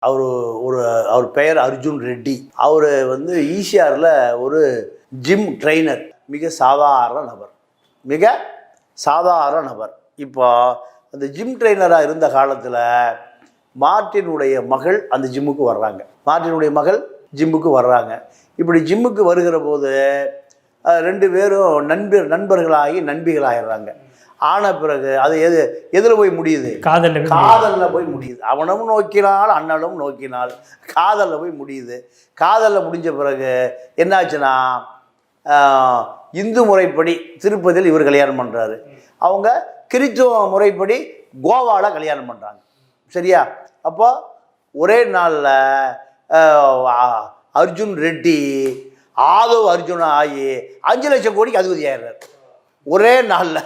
அவர் அவர் பெயர் அர்ஜுன் ரெட்டி. அவர் வந்து ஈசிஆரில் ஒரு ஜிம் ட்ரெயினர். மிக சாதாரண நபர். இப்போ அந்த ஜிம் ட்ரெயினராக இருந்த காலத்தில் மார்ட்டினுடைய மகள் அந்த ஜிம்முக்கு வர்றாங்க. இப்படி ஜிம்முக்கு வருகிற போது 2 பேரும் நண்பிகளாகிடுறாங்க. ஆன பிறகு அது எதில் போய் முடியுது? காதலில் போய் முடியுது. அவனும் நோக்கினாள், அண்ணனும் நோக்கினாள், காதலில் போய் முடியுது. காதலில் முடிஞ்ச பிறகு என்னாச்சுன்னா, இந்து முறைப்படி திருப்பதியில் இவர் கல்யாணம் பண்ணுறாரு. அவங்க கிறித்துவ முறைப்படி கோவாவில் கல்யாணம் பண்ணுறாங்க. சரியா? அப்போ ஒரே நாளில் அர்ஜுன் ரெட்டி ஆதவ் அர்ஜுனா ஆகி 5 லட்சம் கோடிக்கு அதிபதி ஆயிடுறாரு. ஒரே நாளில்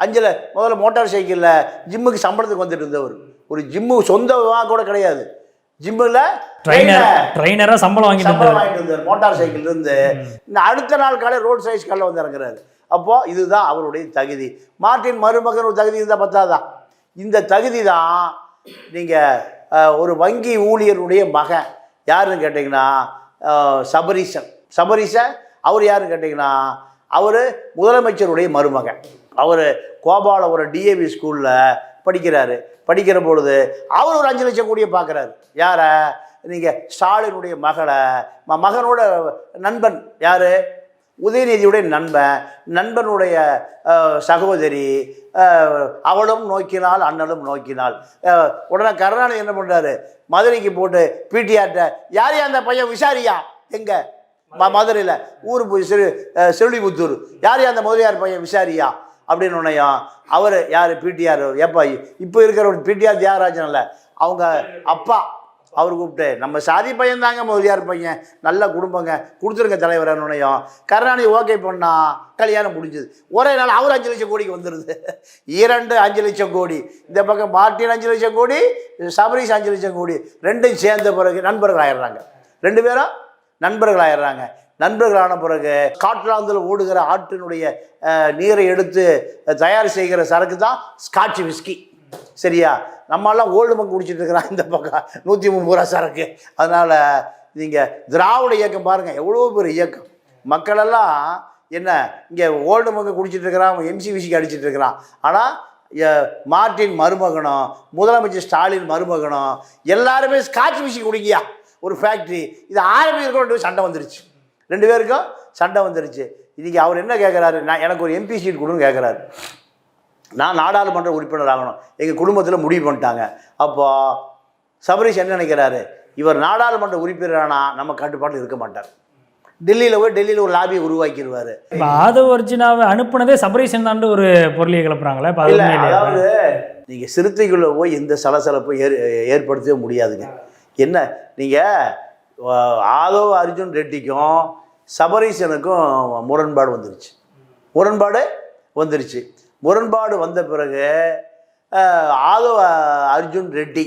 5 முதல்ல மோட்டார் சைக்கிளில் ஜிம்முக்கு சம்பளத்துக்கு வந்துட்டு இருந்தவர். ஒரு ஜிம்மு சொந்தமாக கூட கிடையாது. ஜிம்மில் ட்ரைனராக சம்பளம் வாங்கிட்டு இருந்தார் மோட்டார் சைக்கிள் இருந்து. அடுத்த நாள் காலை ரோட் சைஸ் காலில் வந்து இறங்குறாரு. அப்போது இதுதான் அவருடைய தகுதி. மார்ட்டின் மருமகன் ஒரு தகுதி இருந்தால் பத்தாதான். இந்த தகுதி தான் நீங்கள் ஒரு வங்கி ஊழியருடைய மகன் யாருன்னு கேட்டிங்கன்னா சபரீசன். அவர் யாருன்னு கேட்டிங்கன்னா அவர் முதலமைச்சருடைய மருமகன். அவர் கோபாலபுரம் டிஏவி ஸ்கூலில் படிக்கிற பொழுது அவர் ஒரு 5 லட்சம் கோடியை பார்க்குறாரு. யாரை? நீங்கள் ஸ்டாலினுடைய மகனோட நண்பன் யார்? உதயநிதியுடைய நண்பனுடைய சகோதரி. அவளும் நோக்கினாள், அண்ணனும் நோக்கினாள். உடனே கருணாநிதி என்ன பண்ணுறாரு? மதுரைக்கு போட்டு பிடிஆர்ட்ட யாரையா அந்த பையன் விசாரியா? எங்கே? மதுரையில் ஊர் போய் செல்லிபுத்தூர். யாரையா அந்த முதலியார் பையன் விசாரியா அப்படின்னு உன்னையும் அவர் யார்? பிடிஆர். ஏப்பா இப்போ இருக்கிற பிடிஆர் தியாகராஜன் இல்லை, அவங்க அப்பா. அவர் கூப்பிட்டு நம்ம சாதி பையன் தாங்க முதலியார் பையன், நல்ல குடும்பங்க, கொடுத்துருங்க தலைவரனுடையும். கருணாநிதி ஓகே பண்ணா கல்யாணம் முடிஞ்சுது. ஒரே நாள் அவர் 5 லட்சம் கோடிக்கு வந்துடுது. 5 லட்சம் கோடி. இந்த பக்கம் மார்ட்டின் 5 லட்சம் கோடி, சபரீஷ் 5 லட்சம் கோடி. ரெண்டும் சேர்ந்த பிறகு நண்பர்களாயிடுறாங்க. 2 பேரும் நண்பர்களாயிடுறாங்க. நண்பர்களான பிறகு ஸ்காட்லாந்தில் ஓடுகிற ஆற்றினுடைய நீரை எடுத்து தயார் செய்கிற சரக்கு தான் ஸ்காட்ச் விஸ்கி. சரியா? நம்மளாம் ஓல்டு மங்கு குடிச்சிட்டு இருக்கிறான் இந்த பக்கம் 130 ரூபா சரக்கு. அதனால் நீங்கள் திராவிட இயக்கம் பாருங்கள், எவ்வளோ பெரிய இயக்கம். மக்களெல்லாம் என்ன இங்கே ஓல்டு மங்கு குடிச்சிட்டு இருக்கிறான், எம்சிவிசிக்கு அடிச்சிட்டு இருக்கிறான். ஆனால் மார்ட்டின் மருமகனும் முதலமைச்சர் ஸ்டாலின் மருமகனும் எல்லாருமே ஸ்காட்ச் விஸ்கி குடிக்கியா ஒரு ஃபேக்ட்ரி. இது 1000 பேருக்கு சண்டை வந்துருச்சு. 2 பேருக்கும் சண்டை வந்துருச்சு. இன்றைக்கி அவர் என்ன கேட்குறாரு? எனக்கு ஒரு எம்பி சீட் கொடுன்னு கேட்குறாரு. நான் நாடாளுமன்ற உறுப்பினர் ஆகணும், எங்கள் குடும்பத்தில் முடிவு பண்ணிட்டாங்க. அப்போது சபரீஷ் என்ன நினைக்கிறாரு? இவர் நாடாளுமன்ற உறுப்பினரானா நம்ம கட்டுப்பாட்டில் இருக்க மாட்டார். டெல்லியில் ஒரு லாபியை உருவாக்கிடுவார். ஆதவ் அர்ஜுனாவை அனுப்புனதே சபரீஷன் தான் ஒரு பொருளியை கிளப்புறாங்களே. அதாவது நீங்கள் சிறுத்தைக்குள்ளே போய் எந்த சலசலப்பை ஏற்படுத்தவே முடியாதுங்க. என்ன நீங்கள் ஆதவ் அர்ஜுன் ரெட்டிக்கும் சபரீஷனுக்கும் முரண்பாடு வந்த பிறகு ஆதவ் அர்ஜுன் ரெட்டி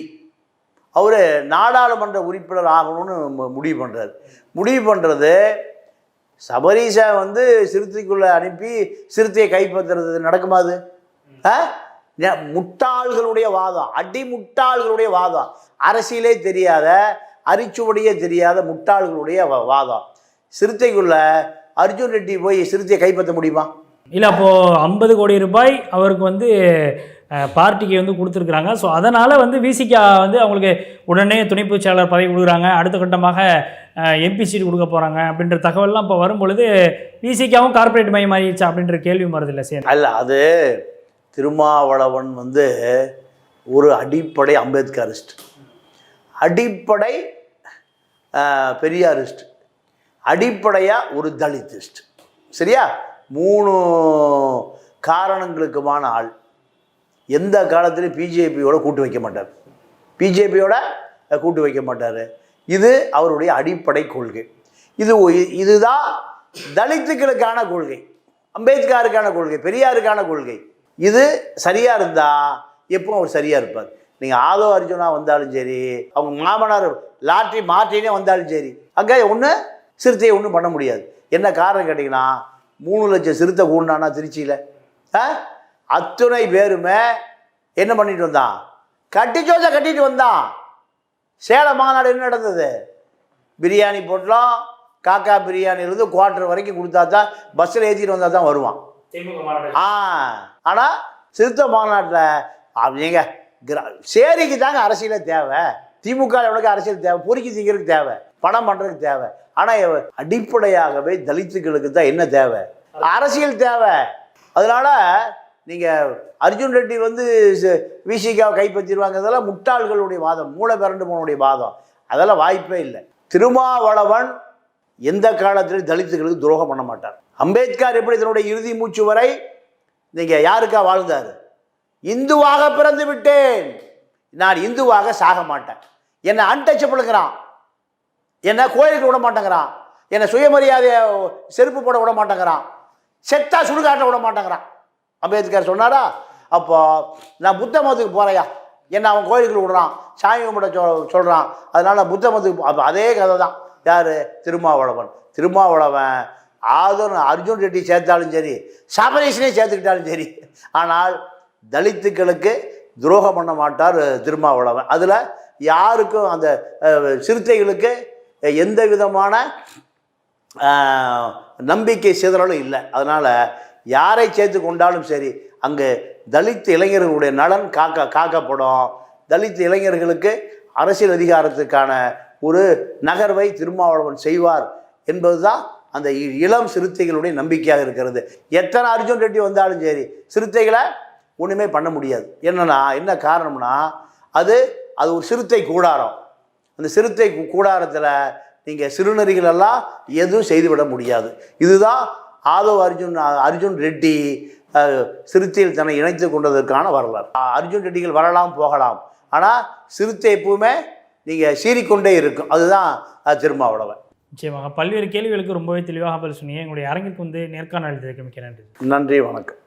அவர் நாடாளுமன்ற உறுப்பினர் ஆகணும்னு முடிவு பண்ணுறது. சபரீஷை வந்து சிறுத்தைக்குள்ளே அனுப்பி சிறுத்தையை கைப்பற்றுறது நடக்குமாது? முட்டாள்களுடைய வாதம், அடிமுட்டாள்களுடைய வாதம், அரசியலே தெரியாத, அரிச்சுவடியே தெரியாத முட்டாள்களுடைய வாதம். சிறுத்தைக்குள்ள அர்ஜுன் ரெட்டி போய் சிறுத்தையை கைப்பற்ற முடியுமா? இல்லை. அப்போது 50 கோடி ரூபாய் அவருக்கு வந்து பார்ட்டிக்கு வந்து கொடுத்துருக்குறாங்க. ஸோ அதனால் வந்து விசிகா வந்து அவங்களுக்கு உடனே துணைப் செயலாளர் பதவி கொடுக்குறாங்க, அடுத்த கட்டமாக எம்பி சீட் கொடுக்க போகிறாங்க அப்படின்ற தகவல்லாம் இப்போ வரும்பொழுது விசிகாவும் கார்பரேட் மயம் ஆகிடுச்சா அப்படின்ற கேள்வி வருது இல்லை சார்? அல்ல, அது திருமாவளவன் வந்து ஒரு அடிப்படை அம்பேத்கரிஸ்ட், அடிப்படை பெரியாரிஸ்ட், அடிப்படையாக ஒரு தலித்திஸ்ட். சரியா? 3 காரணங்களுக்குமான ஆள். எந்த காலத்திலையும் பிஜேபியோட கூட்டு வைக்க மாட்டார். இது அவருடைய அடிப்படை கொள்கை. இதுதான் தலித்துக்களுக்கான கொள்கை, அம்பேத்கருக்கான கொள்கை, பெரியாருக்கான கொள்கை. இது சரியாக இருந்தால் எப்பவும் அவர் சரியாக இருப்பார். நீங்கள் ஆதவ் அர்ஜுனா வந்தாலும் சரி, அவங்க மாமனார் லாட்ரி மார்ட்டினே வந்தாலும் சரி, அங்கே சிறுத்தையை ஒன்றும் பண்ண முடியாது. என்ன காரணம் கேட்டிங்கன்னா, 3 லட்சம் சிறுத்தை கூண்டானா திருச்சியில், அத்துணை பேருமே என்ன பண்ணிட்டு வந்தான்? கட்டிச்சோத்தை கட்டிட்டு வந்தான். சேலம் மாநாடு என்ன நடந்தது? பிரியாணி போட்டலாம், காக்கா பிரியாணிலேருந்து குவார்டர் வரைக்கும் கொடுத்தா தான் பஸ்ஸில் ஏற்றிட்டு வந்தால் தான் வருவான். ஆனால் சிறுத்தை மாநாட்டில் நீங்கள் சேரிக்கு தாங்க அரசியலே தேவை. திமுக எவ்வளோக்கு அரசியல் தேவை? பொறுக்கி திங்கிறதுக்கு தேவை, பணம் பண்ணுறதுக்கு தேவை. ஆனால் அடிப்படையாகவே தலித்துகளுக்கு தான் என்ன தேவை? அரசியல் தேவை. அதனால நீங்கள் அர்ஜுன் ரெட்டி வந்து விசிகாவை கைப்பற்றிடுவாங்கிறதெல்லாம் முட்டாள்களுடைய வாதம், மூளை பிறண்டு போனுடைய வாதம். அதெல்லாம் வாய்ப்பே இல்லை. திருமாவளவன் எந்த காலத்திலும் தலித்துகளுக்கு துரோகம் பண்ண மாட்டார். அம்பேத்கர் எப்படி தன்னுடைய இறுதி மூச்சு வரை நீங்கள் யாருக்கா வாழ்ந்தார்? இந்துவாக பிறந்து விட்டேன், நான் இந்துவாக சாக மாட்டேன். என்னை அன்டச்சபிளுங்கிறான், என்னை கோயிலுக்கு விட மாட்டேங்கிறான், என்னை சுயமரியாதையை செருப்பு போட விட மாட்டேங்கிறான், செத்தா சுடுகாட்ட விட மாட்டேங்கிறான். அம்பேத்கர் சொன்னாரா? அப்போ நான் புத்த மதத்துக்கு போறையா, என்னை அவன் கோயிலுக்கு விடுறான், சாமி கும்பிட சொல்கிறான், அதனால் நான் புத்த மதத்துக்கு. அப்போ அதே கதை தான் யார்? திருமாவளவன். திருமாவளவன் அர்ஜுன் ரெட்டி சேர்த்தாலும் சரி, சபரீஷனே சேர்த்துக்கிட்டாலும் சரி, ஆனால் தலித்துக்களுக்கு துரோகம் பண்ண மாட்டார் திருமாவளவன். அதில் யாருக்கும் அந்த சிறுத்தைகளுக்கு எந்த விதமான நம்பிக்கை சிதறலும் இல்லை. அதனால் யாரை சேர்த்து கொண்டாலும் சரி, அங்கே தலித் இளைஞர்களுடைய நலன் காக்கப்படும். தலித் இளைஞர்களுக்கு அரசியல் அதிகாரத்துக்கான ஒரு நகர்வை திருமாவளவன் செய்வார் என்பது தான் அந்த இளம் சிறுத்தைகளுடைய நம்பிக்கையாக இருக்கிறது. எத்தனை அர்ஜுன் ரெட்டி வந்தாலும் சரி, சிறுத்தைகளை ஒன்றுமே பண்ண முடியாது. என்ன காரணம்னா, அது ஒரு சிறுத்தை கூடாரம். அந்த சிறுத்தை கூடாரத்தில் நீங்கள் சிறுநரிகளெல்லாம் எதுவும் செய்துவிட முடியாது. இதுதான் ஆதவ் அர்ஜுன் ரெட்டி சிறுத்தையில் தன்னை இணைத்து கொண்டதற்கான வரலாறு. அர்ஜுன் ரெட்டிகள் வரலாம் போகலாம், ஆனால் சிறுத்தை எப்பவுமே நீங்கள் சீறிக்கொண்டே இருக்கும். அதுதான் திருமாவளவன். நிச்சயமாக பல்வேறு கேள்விகளுக்கு ரொம்பவே தெளிவாக பதில் சொன்னீங்க. எங்களுடைய அரங்கிற்கு வந்து நேர்காணல் அளித்ததற்கு மிக்க நன்றி. நன்றி, வணக்கம்.